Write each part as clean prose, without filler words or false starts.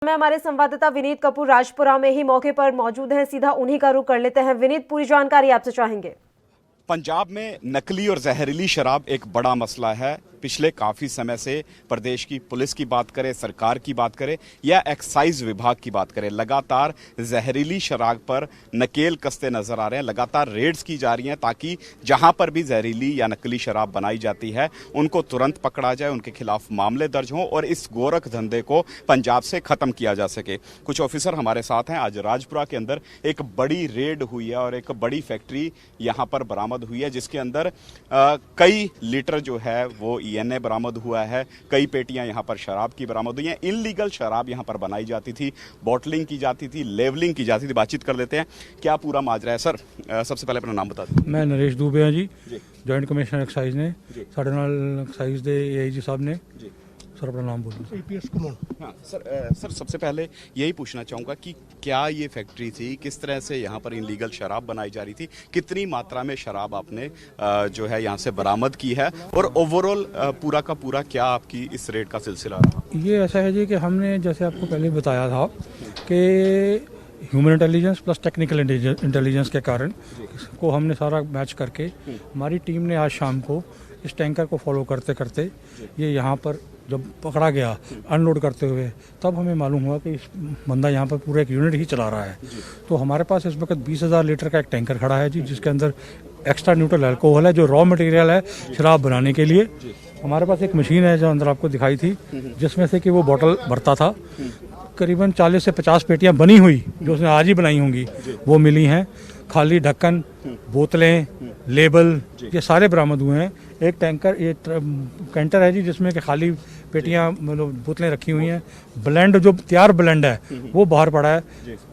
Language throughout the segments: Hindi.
मैं हमारे संवाददाता विनीत कपूर राजपुरा में ही मौके पर मौजूद हैं। सीधा उन्हीं का रुख कर लेते हैं। विनीत, पूरी जानकारी आपसे चाहेंगे। पंजाब में नकली और जहरीली शराब एक बड़ा मसला है। पिछले काफी समय से प्रदेश की पुलिस की बात करें, सरकार की बात करें या एक्साइज विभाग की बात करें, लगातार जहरीली शराब पर नकेल कसते नजर आ रहे हैं। लगातार रेड्स की जा रही हैं ताकि जहां पर भी जहरीली या नकली शराब बनाई जाती है उनको तुरंत पकड़ा जाए, उनके खिलाफ मामले दर्ज हों और इस गोरख धंधे को पंजाब से खत्म किया जा सके। कुछ ऑफिसर हमारे साथ हैं। आज राजपुरा के अंदर एक बड़ी रेड हुई है और एक बड़ी फैक्ट्री यहां पर बरामद हुई है जिसके अंदर कई लीटर जो है वो ईएनए बरामद हुआ है। कई पेटियां यहां पर शराब की बरामद हुई हैं। इनलीगल शराब यहां पर बनाई जाती थी, बॉटलिंग की जाती थी, लेवलिंग की जाती थी। बातचीत कर लेते हैं क्या पूरा माजरा है। सर, सबसे पहले अपना नाम बता दें। मैं नरेश दुबे हाँ जी, जॉइंट कमिश्नर एक्साइज ने साढ़े नाल एक्साइज दे एआईजी साहब ने सर अपना नाम बोलो। APS कुमार। हाँ सर, सबसे पहले यही पूछना चाहूँगा कि क्या ये फैक्ट्री थी, किस तरह से यहाँ पर इनलीगल शराब बनाई जा रही थी, कितनी मात्रा में शराब आपने जो है यहाँ से बरामद की है और ओवरऑल पूरा का पूरा क्या आपकी इस रेड का सिलसिला रहा? ये ऐसा है जी कि हमने जैसे आपको पहले बताया था कि human intelligence plus technical intelligence के कारण को हमने सारा मैच करके हमारी टीम ने आज शाम को इस टैंकर को फॉलो करते करते ये यहाँ पर जब पकड़ा गया अनलोड करते हुए, तब हमें मालूम हुआ कि इस बंदा यहाँ पर पूरा एक यूनिट ही चला रहा है। तो हमारे पास इस वक्त 20,000 लीटर का एक टैंकर खड़ा है जी, जिसके अंदर एक्स्ट्रा न्यूट्रल अल्कोहल है जो रॉ मटेरियल है शराब बनाने के लिए। हमारे पास एक मशीन है जो अंदर आपको दिखाई थी जिसमें से कि वो बोतल भरता था। करीबन 40 से 50 पेटियां बनी हुई जो उसने आज ही बनाई होंगी वो मिली हैं। खाली ढक्कन, बोतलें, लेबल ये सारे बरामद हुए हैं। एक टैंकर ये कैंटर है जी जिसमें कि खाली पेटियां मतलब बोतलें रखी हुई हैं। ब्लेंड जो तैयार ब्लेंड है वो बाहर पड़ा है,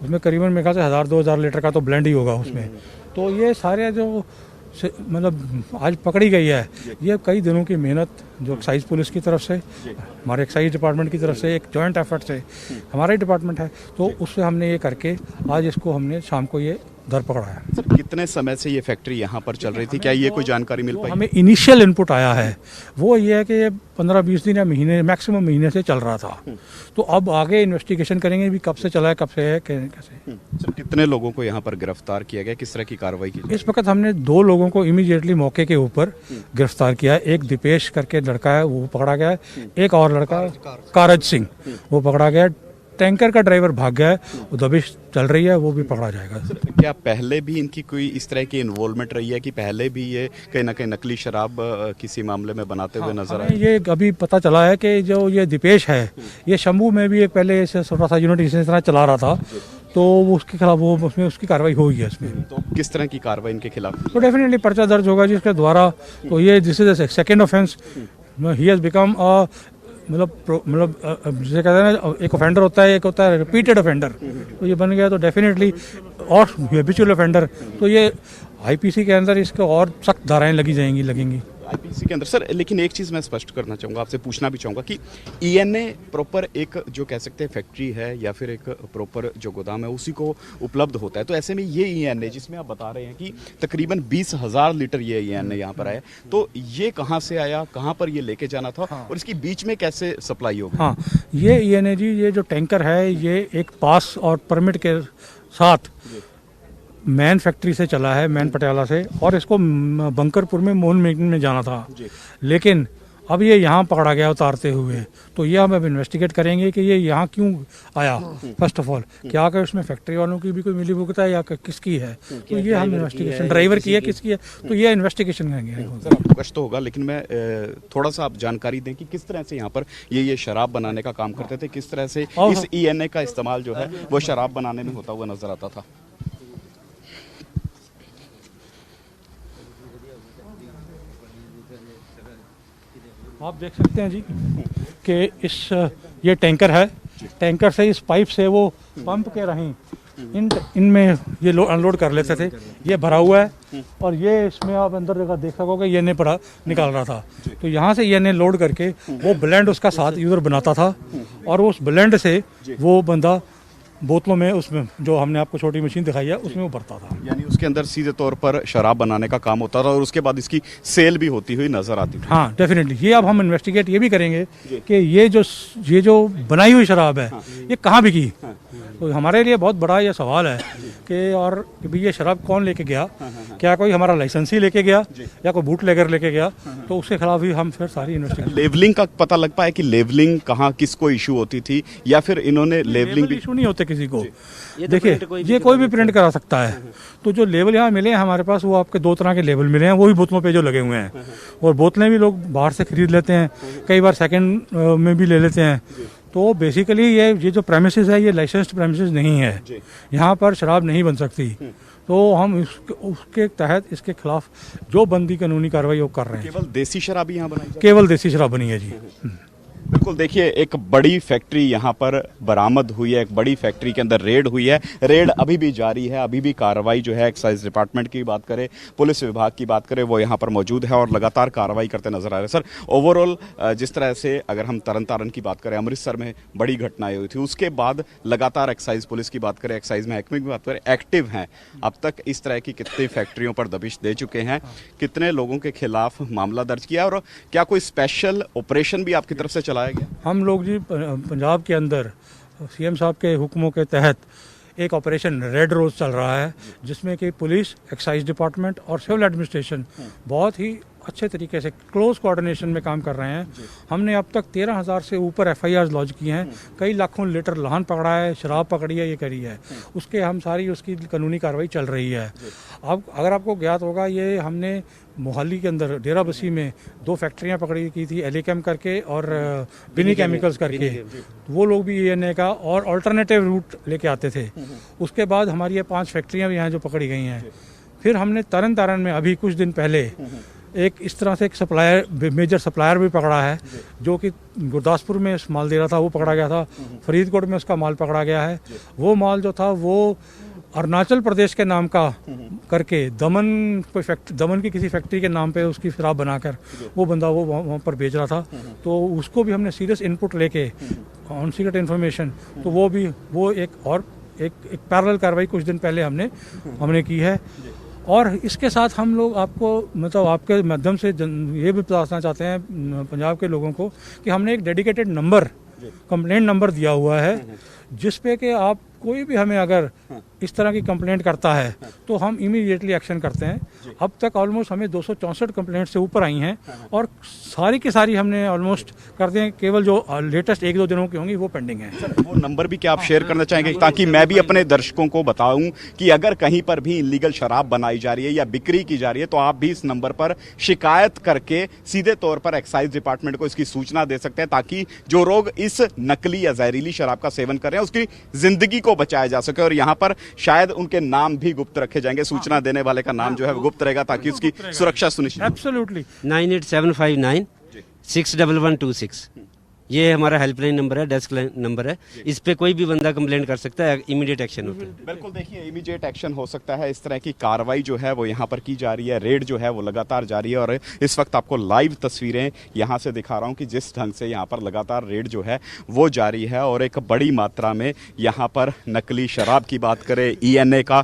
उसमें करीबन मेरे ख्याल से 1,000-2,000 लीटर का तो ब्लेंड ही होगा उसमें। तो ये सारे जो मतलब आज पकड़ी गई है ये कई दिनों की मेहनत जो एक्साइज पुलिस की तरफ से, हमारे एक्साइज डिपार्टमेंट की तरफ से एक जॉइंट एफर्ट से हमारा ही डिपार्टमेंट है, तो उससे हमने ये करके आज इसको हमने शाम को ये धर पकड़ा है। सर, कितने समय से ये फैक्ट्री यहाँ पर चल रही थी, क्या ये कोई जानकारी मिल पाई? हमें इनिशियल इनपुट आया है वो ये है कि ये 15-20 दिन या महीने मैक्सिमम महीने से चल रहा था। तो अब आगे इन्वेस्टिगेशन करेंगे भी कब से चला है, कब से है, कैसे। सर, कितने लोगों को यहाँ पर गिरफ्तार किया गया, किस तरह की कार्रवाई की? इस वक्त हमने 2 लोगों को इमीडिएटली मौके के ऊपर गिरफ्तार किया है। एक दीपेश करके लड़का है वो पकड़ा गया है, एक और लड़का कारज सिंह वो पकड़ा गया है। टैंकर का ड्राइवर भाग गया है, वो दबिश चल रही है, वो भी पकड़ा जाएगा। क्या पहले भी इनकी कोई इस तरह की इन्वॉल्वमेंट रही है कि पहले भी ये कहीं ना कहीं नकली शराब किसी मामले में बनाते हुए नजर आए? ये अभी पता चला है कि जो ये दीपेश है ये शंभू में भी एक पहले छोटा सा यूनिट इस तरह चला रहा था, तो उसके खिलाफ वो उसमें उसकी कार्रवाई हुई है इसमें। तो किस तरह की कार्रवाई इनके खिलाफ? तो डेफिनेटली पर्चा दर्ज होगा जिसके द्वारा। तो ये this is second offence, he has become मतलब जिसे कहते हैं ना, एक ऑफेंडर होता है, एक होता है रिपीटेड ऑफेंडर। तो ये बन गया तो डेफिनेटली, और हैबिचुअल ऑफेंडर तो ये आईपीसी के अंदर इसको और सख्त धाराएं लगेंगी आईपीसी के अंदर। सर, लेकिन एक चीज़ मैं स्पष्ट करना चाहूँगा, आपसे पूछना भी चाहूँगा कि ईएनए प्रॉपर एक जो कह सकते हैं फैक्ट्री है या फिर एक प्रॉपर जो गोदाम है उसी को उपलब्ध होता है, तो ऐसे में ये ईएनए जिसमें आप बता रहे हैं कि तकरीबन 20,000 लीटर ये ईएनए यहाँ पर आया, तो ये कहाँ से आया, कहाँ पर ये लेके जाना था और इसकी बीच में कैसे सप्लाई होगी? हाँ, ये ईएनए जी, ये जो टैंकर है ये एक पास और परमिट के साथ मैन फैक्ट्री से चला है, मैन पटियाला से, और इसको बंकरपुर में मोहन मेकिंग में जाना था। लेकिन अब ये यहाँ पकड़ा गया उतारते हुए, तो ये हम अब इन्वेस्टिगेट करेंगे कि ये यहाँ क्यों आया। फर्स्ट ऑफ ऑल क्या कर उसमें फैक्ट्री वालों की भी कोई मिली भुगत है या किसकी है, तो ये हम इन्वेस्टिगेशन, ड्राइवर की है किसकी है, तो ये इन्वेस्टिगेशन करेंगे। सर, आपको कष्ट तो होगा, लेकिन मैं थोड़ा सा आप जानकारी दें कि किस तरह से यहाँ पर ये शराब बनाने का काम करते थे, किस तरह से इस ईएनए का इस्तेमाल जो है वो शराब बनाने में होता हुआ नजर आता था। आप देख सकते हैं जी कि ये टैंकर है, टैंकर से इस पाइप से वो पंप के रहीं इनमें ये अनलोड कर लेते थे। ये भरा हुआ है और ये इसमें आप अंदर जगह देख सकोगे ये ने पड़ा निकाल रहा था। तो यहाँ से ये ने लोड करके वो ब्लेंड उसका साथ यूजर बनाता था और उस ब्लेंड से वो बंदा बोतलों में, उसमें जो हमने आपको छोटी मशीन दिखाई है उसमें वो भरता था। यानी उसके अंदर सीधे तौर पर शराब बनाने का काम होता था और उसके बाद इसकी सेल भी होती हुई नजर आती थी। हाँ डेफिनेटली, ये अब हम इन्वेस्टिगेट ये भी करेंगे कि ये जो बनाई हुई शराब है ये कहाँ बिकी। तो हमारे लिए बहुत बड़ा ये सवाल है कि भाई ये शराब कौन लेके गया, क्या कोई हमारा लाइसेंस ही लेके गया या कोई बूट लेकर लेके गया, तो उसके खिलाफ भी हम फिर सारी इन्वेस्टिगेशन। लेवलिंग का पता लग पाया कि लेवलिंग कहाँ किसको इशू होती थी या फिर इन्होंने लेवलिंग भी इशू नहीं होते किसी को। देखिए ये कोई भी प्रिंट करा सकता है, तो जो लेवल यहाँ मिले हैं हमारे पास वो आपके 2 तरह के लेवल मिले हैं, वो भी बोतलों पे जो लगे हुए हैं, और बोतलें भी लोग बाहर से खरीद लेते हैं, कई बार सेकंड में भी ले लेते हैं। तो बेसिकली ये जो प्रेमिसेस है ये लाइसेंस्ड प्रेमिसेस नहीं है, यहाँ पर शराब नहीं बन सकती। तो हम उसके तहत इसके खिलाफ जो बनती कानूनी कार्रवाई वो कर रहे हैं। केवल देसी शराब यहाँ बनाई जाती है? केवल देसी शराब बनी है जी। बिल्कुल, देखिए एक बड़ी फैक्ट्री यहाँ पर बरामद हुई है, एक बड़ी फैक्ट्री के अंदर रेड हुई है। रेड अभी भी जारी है, अभी भी कार्रवाई जो है एक्साइज डिपार्टमेंट की बात करें, पुलिस विभाग की बात करें, वो यहाँ पर मौजूद है और लगातार कार्रवाई करते नजर आ रहे हैं। सर ओवरऑल जिस तरह से अगर हम तरन तारण की बात करें, अमृतसर में बड़ी घटनाएं हुई थी, उसके बाद लगातार एक्साइज पुलिस की बात करें, एक्साइज महकमे की बात करें, एक्टिव हैं। अब तक इस तरह की कितनी फैक्ट्रियों पर दबिश दे चुके हैं, कितने लोगों के खिलाफ मामला दर्ज किया और क्या कोई स्पेशल ऑपरेशन भी आपकी तरफ से चलाया गया? हम लोग जी पंजाब के अंदर सीएम साहब के हुक्मों के तहत एक ऑपरेशन रेड रोज चल रहा है, जिसमें कि पुलिस, एक्साइज डिपार्टमेंट और सिविल एडमिनिस्ट्रेशन बहुत ही अच्छे तरीके से क्लोज कोऑर्डिनेशन में काम कर रहे हैं। हमने अब तक 13,000 से ऊपर FIRs लॉन्च की हैं, कई लाखों लीटर लाहन पकड़ा है, शराब पकड़ी है, ये करी है, उसके हम सारी उसकी कानूनी कार्रवाई चल रही है। अब अगर आपको ज्ञात होगा, ये हमने मोहाली के अंदर डेरा बसी में 2 फैक्ट्रियां पकड़ी की थी, एलिकेम करके और बिनी केमिकल्स करके, वो लोग भी ENA का और अल्टरनेटिव रूट लेके आते थे। उसके बाद हमारी ये 5 फैक्ट्रियां भी हैं जो पकड़ी गई हैं। फिर हमने तरन तारण में अभी कुछ दिन पहले एक इस तरह से एक सप्लायर, मेजर सप्लायर भी पकड़ा है, जो कि गुरदासपुर में माल दे रहा था, वो पकड़ा गया था। फरीदकोट में उसका माल पकड़ा गया है। वो माल जो था वो अरुणाचल प्रदेश के नाम का करके दमन की किसी फैक्ट्री के नाम पे उसकी शराब बनाकर वो बंदा वो वहाँ पर बेच रहा था। तो उसको भी हमने सीरियस इनपुट लेके ऑन सीक्रेट इन्फॉर्मेशन, तो वो एक पैरेलल कार्रवाई कुछ दिन पहले हमने की है। और इसके साथ हम लोग आपके माध्यम से ये भी बताना चाहते हैं पंजाब के लोगों को कि हमने एक डेडिकेटेड नंबर, कंप्लेंट नंबर दिया हुआ है, जिस पे कि आप कोई भी हमें अगर इस तरह की कंप्लेंट करता है तो हम इमीडिएटली एक्शन करते हैं। अब तक ऑलमोस्ट हमें 264 कंप्लेंट से ऊपर आई हैं और सारी की सारी हमने ऑलमोस्ट करते हैं। केवल जो लेटेस्ट 1-2 दिनों की होंगी वो पेंडिंग है। वो नंबर भी क्या आप शेयर करना चाहेंगे, ताकि मैं भी अपने दर्शकों को बताऊं कि अगर कहीं पर भी इलीगल शराब बनाई जा रही है या बिक्री की जा रही है तो आप भी इस नंबर पर शिकायत करके सीधे तौर पर एक्साइज डिपार्टमेंट को इसकी सूचना दे सकते हैं, ताकि जो लोग इस नकली या जहरीली शराब का सेवन कर रहे हैं उसकी जिंदगी को बचाया जा सके। और यहाँ पर शायद उनके नाम भी गुप्त रखे जाएंगे, सूचना देने वाले का नाम जो है वो गुप्त रहेगा, ताकि उसकी सुरक्षा सुनिश्चित। एब्सोल्युटली 98759 61126 ये हमारा हेल्पलाइन नंबर है, डेस्क नंबर है। इस पे कोई भी बंदा कंप्लेंट कर सकता है, इमीडिएट एक्शन होता है। बिल्कुल, देखिए इमीडिएट एक्शन हो सकता है। इस तरह की कार्रवाई जो है वो यहाँ पर की जा रही है, रेड जो है वो लगातार जारी है। और इस वक्त आपको लाइव तस्वीरें यहाँ से दिखा रहा हूँ कि जिस ढंग से यहाँ पर लगातार रेड जो है वो जारी है और एक बड़ी मात्रा में यहाँ पर नकली शराब की बात करें, ENA का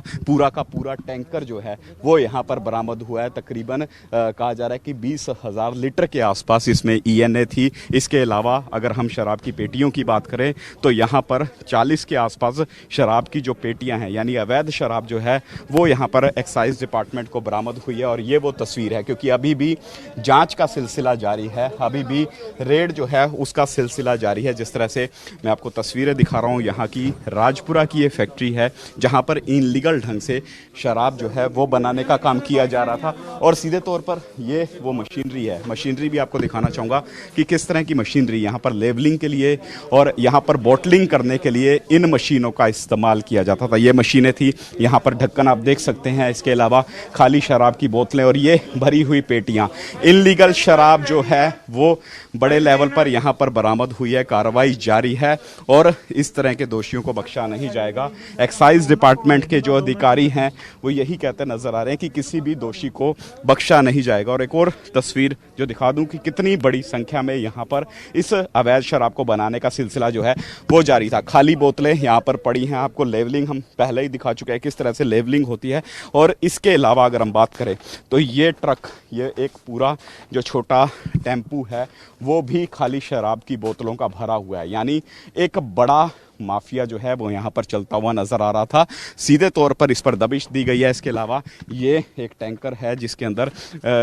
पूरा टैंकर जो है वो यहाँ पर बरामद हुआ है। तकरीबन कहा जा रहा है कि 20,000 लीटर के आसपास इसमें ENA थी। इसके अलावा अगर हम शराब की पेटियों की बात करें तो यहाँ पर 40 के आसपास शराब की जो पेटियां हैं, यानी अवैध शराब जो है वो यहाँ पर एक्साइज डिपार्टमेंट को बरामद हुई है। और ये वो तस्वीर है, क्योंकि अभी भी जांच का सिलसिला जारी है, अभी भी रेड जो है उसका सिलसिला जारी है। जिस तरह से मैं आपको तस्वीरें दिखा रहा हूँ, यहाँ की राजपुरा की ये फैक्ट्री है जहाँ पर इनलीगल ढंग से शराब जो है वो बनाने का काम किया जा रहा था। और सीधे तौर पर ये वो मशीनरी है, मशीनरी भी आपको दिखाना चाहूँगा कि किस तरह की मशीनरी यहाँ पर लेवलिंग के लिए और यहाँ पर बॉटलिंग करने के लिए इन मशीनों का इस्तेमाल किया जाता था। ये मशीनें थी, यहाँ पर ढक्कन आप देख सकते हैं, इसके अलावा खाली शराब की बोतलें और ये भरी हुई पेटियाँ। इनलीगल शराब जो है वो बड़े लेवल पर यहाँ पर बरामद हुई है, कार्रवाई जारी है और इस तरह के दोषियों को बख्शा नहीं जाएगा। एक्साइज डिपार्टमेंट के जो अधिकारी हैं वो यही कहते नजर आ रहे हैं कि किसी भी दोषी को बख्शा नहीं जाएगा। और एक और तस्वीर जो दिखा दूं कि कितनी बड़ी संख्या में यहाँ पर इस अवैध शराब को बनाने का सिलसिला जो है वो जारी था। खाली बोतलें यहाँ पर पड़ी हैं, आपको लेवलिंग हम पहले ही दिखा चुके हैं किस तरह से लेवलिंग होती है। और इसके अलावा अगर हम बात करें तो ये ट्रक, ये एक पूरा जो छोटा टेम्पू है वो भी खाली शराब की बोतलों का भरा हुआ है। यानी एक बड़ा माफिया जो है वो यहाँ पर चलता हुआ नजर आ रहा था। सीधे तौर पर इस पर दबिश दी गई है। इसके अलावा ये एक टैंकर है जिसके अंदर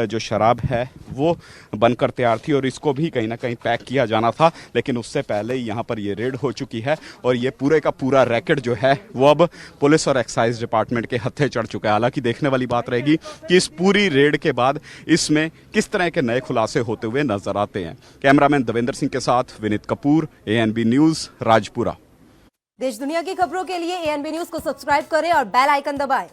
जो शराब है वो बनकर तैयार थी और इसको भी कहीं ना कहीं पैक किया जाना था, लेकिन उससे पहले ही यहाँ पर ये रेड हो चुकी है और ये पूरे का पूरा रैकेट जो है वो अब पुलिस और एक्साइज डिपार्टमेंट के हत्थे चढ़ चुका है। हालांकि देखने वाली बात रहेगी कि इस पूरी रेड के बाद इसमें किस तरह के नए खुलासे होते हुए नजर आते हैं। कैमरामैन देवेंद्र सिंह के साथ विनीत कपूर, ANB न्यूज, राजपुरा। देश दुनिया की खबरों के लिए ANB न्यूज को सब्सक्राइब करें और बेल आइकन दबाएं।